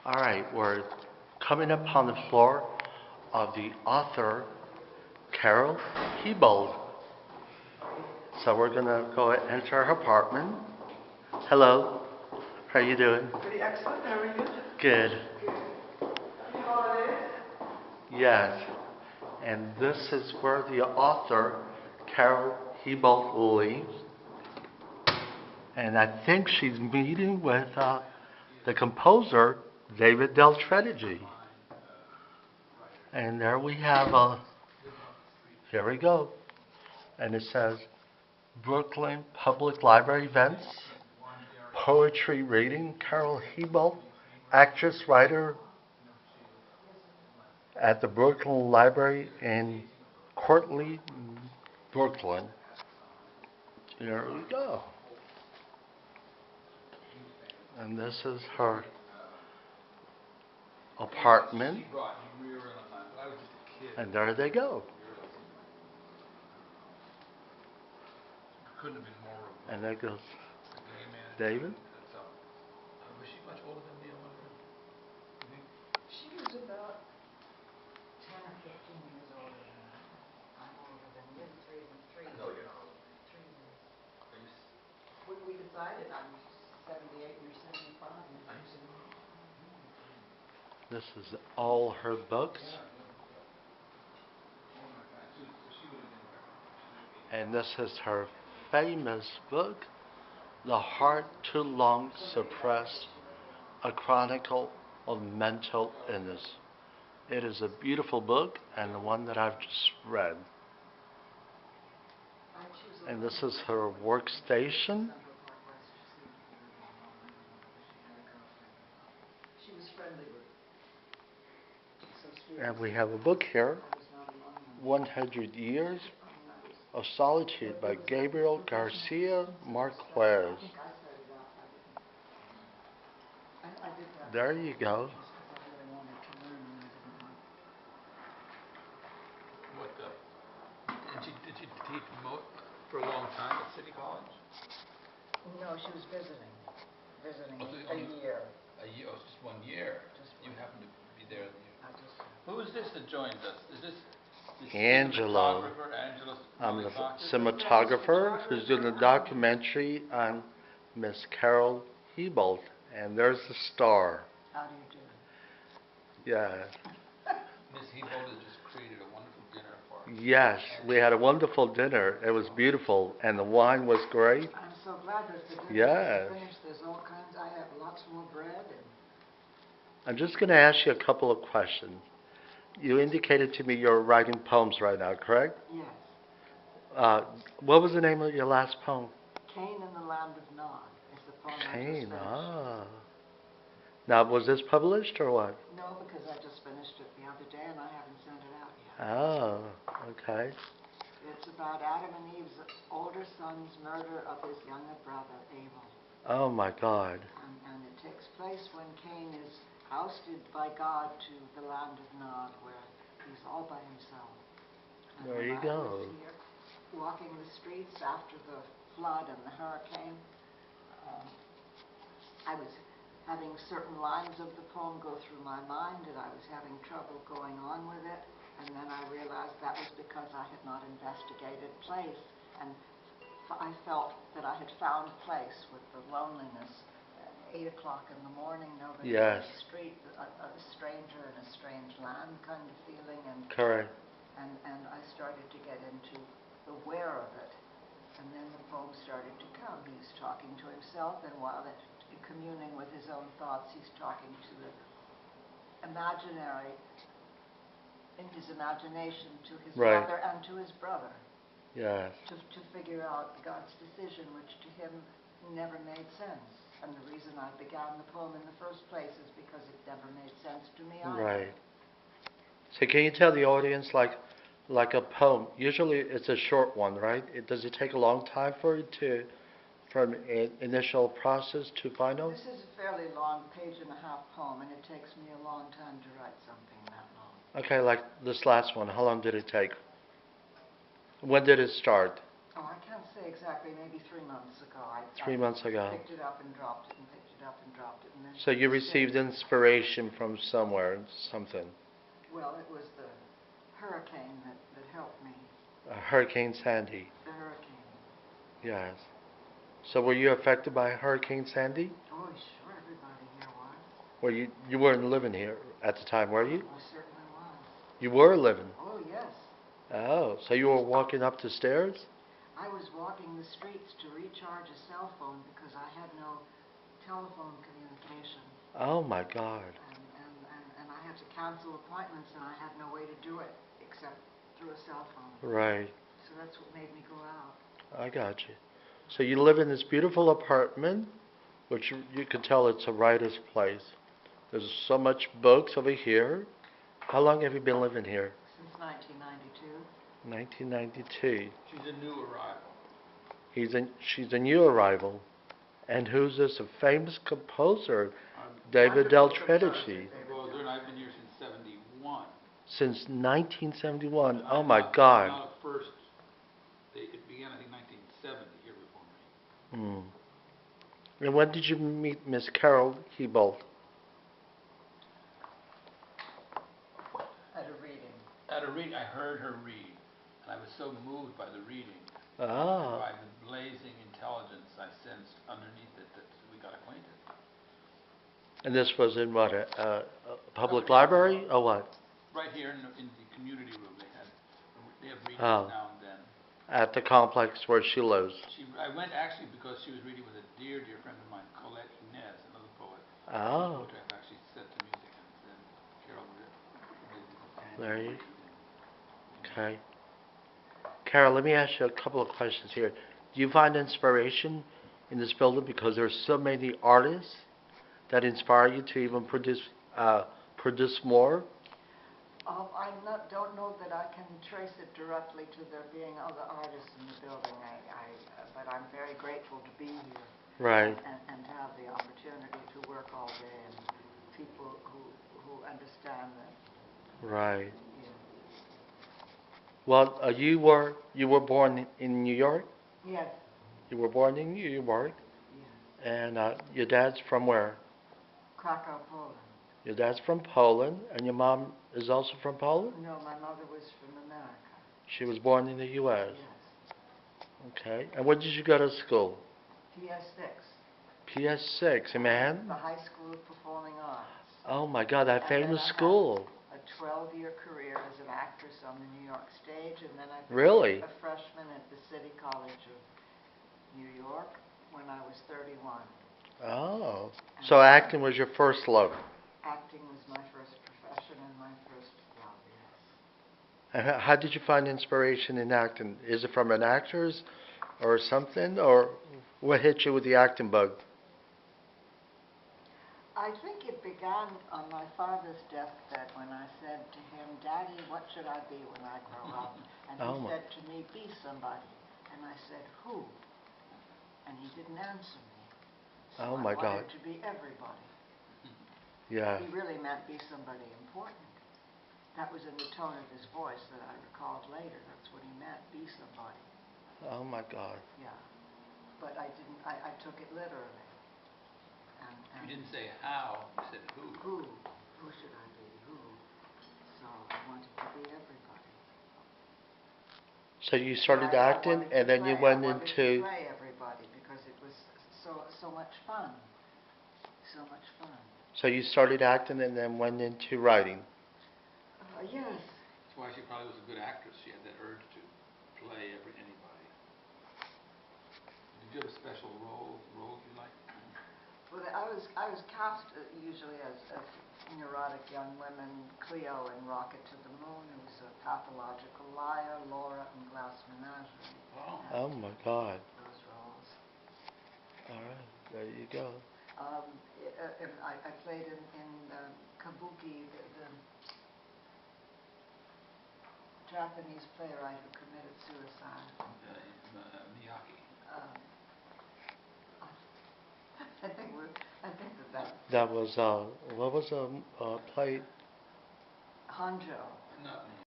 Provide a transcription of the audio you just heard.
All right, we're coming upon the floor of the author, Carol Hebald. So we're going to go enter her apartment. Hello. How are you doing? Pretty excellent. How are you? Good. Good. Happy holidays. Yes. And this is where the author, Carol Hebald, lives. And I think she's meeting with the composer, David Del Tredici. And there we have here we go. And it says, Brooklyn Public Library events, poetry reading, Carol Hebald, actress, writer at the Brooklyn Library in Courtney, Brooklyn. There we go. And this is her apartment. And there they go. Couldn't have been more remote. And there goes David. Was she much older than me? She was about 10 or 15 years older than I. I'm older than you. Three. No, you're not. 3 years. We decided I'm 78 and you're 75. This is all her books. And this is her famous book, The Heart Too Long Suppressed, A Chronicle of Mental Illness. It is a beautiful book and the one that I've just read. And this is her workstation. She was friendly with. And we have a book here, 100 Years of Solitude by Gabriel Garcia Marquez. There you go. What did she teach for a long time at City College? No, she was visiting Oh, a year. A year, oh, just 1 year. You happened to be there. Who is this that joined us? Is this Angelo. Angellos I'm the Malefakis? cinematographer who's doing a documentary on Miss Carol Hebald. And there's the star. How do you do? Yeah. Miss Hebald has just created a wonderful dinner for us. Yes, we had a wonderful dinner. It was beautiful. And the wine was great. I'm so glad that the dinner Yes. is finished. There's all kinds. I have lots more bread. And I'm just going to ask you a couple of questions. You indicated to me you're writing poems right now, correct? yes. What was the name of your last poem? Cain in the Land of Nod is the poem I just Cain. finished. Ah. Now, was this published or what? No, because I just finished it the other day and I haven't sent it out yet. Oh, okay. It's about Adam and Eve's older son's murder of his younger brother, Abel. Oh, my God. And it takes place when Cain is ousted by God to the land of Nod, where he's all by himself. And There you when go. I was here, walking the streets after the flood and the hurricane, I was having certain lines of the poem go through my mind, and I was having trouble going on with it. And then I realized that was because I had not investigated place, and I felt that I had found place with the loneliness. 8 o'clock in the morning, nobody Yes. on the street, a stranger in a strange land kind of feeling, and Correct. and I started to get into the where of it, and then the poem started to come. He's talking to himself, and while communing with his own thoughts, he's talking to the imaginary, in his imagination, to his Right. mother and to his brother, Yes. to figure out God's decision, which to him never made sense. And the reason I began the poem in the first place is because it never made sense to me either. Right. So can you tell the audience, like a poem, usually it's a short one, right? Does it take a long time for it to, from initial process to final? This is a fairly long page-and-a-half poem, and it takes me a long time to write something that long. Okay, like this last one, how long did it take? When did it start? Oh, I can't say exactly, maybe 3 months ago. 3 months ago. Picked it up and dropped it and picked it it up and dropped it. And then So you received inspiration from somewhere, something. Well, it was the hurricane that helped me. Hurricane Sandy. The hurricane. Yes. So were you affected by Hurricane Sandy? Oh, sure, everybody here was. Well, you weren't living here at the time, were you? I certainly was. You were living. Oh, yes. Oh, so you were walking up the stairs? I was walking the streets to recharge a cell phone because I had no telephone communication. Oh my God. And I had to cancel appointments and I had no way to do it except through a cell phone. Right. So that's what made me go out. I got you. So you live in this beautiful apartment, which you can tell it's a writer's place. There's so much books over here. How long have you been living here? Since 1992. 1992. She's a new arrival. She's a new arrival. And who's this? A famous composer, David Wonderful Tredici. Composer, and I've been here since 71. Since 1971. And Oh I'm my not- God. I'm not at first. It began, I think, 1970 here before me. And when did you meet Miss Carol Hebald? At a reading. At a read, I heard her read, and I was so moved by the reading, and Ah. by the blazing intelligence I sensed underneath it, that we got acquainted. And this was in what, a public Okay. library or what? Right here in the community room, they have readings Oh. now and then. At the complex where she lives. I went actually because she was reading with a dear, dear friend of mine, Colette Inez, another poet. Oh. Poetry I've actually set to music, and then Carol did. There you. Okay. Carol, let me ask you a couple of questions here. Do you find inspiration in this building because there's so many artists that inspire you to even produce more? Don't know that I can trace it directly to there being other artists in the building. But I'm very grateful to be here. Right. And to have the opportunity to work all day and people who understand that. Right. Yeah. Well, you were born in New York? Yes. You were born in New York, Yes. and your dad's from where? Krakow, Poland. Your dad's from Poland, and your mom is also from Poland? No, my mother was from America. She was born in the U.S. Yes. Okay. And where did you go to school? PS6. PS6 in Manhattan? The High School of Performing Arts. Oh my God, that And then famous I had school. A 12-year career as an actress on the New York stage, and then I Really? became a freshman at the City College of New York when I was 31. Oh. So acting was your first love. Acting was my first profession and my first love, yes. And how did you find inspiration in acting? Is it from an actor's or something? Or what hit you with the acting bug? I think it began on my father's deathbed when I said to him, "Daddy, what should I be when I grow up?" And he said to me, "Be somebody." And I said, "Who?" And he didn't answer me. So Oh my I God. wanted to be everybody. Yeah. He really meant be somebody important. That was in the tone of his voice that I recalled later. That's what he meant, be somebody. Oh my God. Yeah. But I didn't, I took it literally. And You didn't say how, you said who. Who should I be? Who? So I wanted to be everybody. So you started acting, and then you went I wanted into. to play everybody because it was so much fun. So much fun. So you started acting, and then went into writing. Yes. That's why she probably was a good actress. She had that urge to play anybody. Did you have a special roles you liked? Well, I was cast usually as neurotic young women, Cleo in Rocket to the Moon, who was a pathological liar, Laura in Glass Menagerie. Oh. Oh my God. Those roles. All right, there you go. I played in Kabuki, the Japanese playwright who committed suicide. Miyake. I think that That was what was play? Hanjo.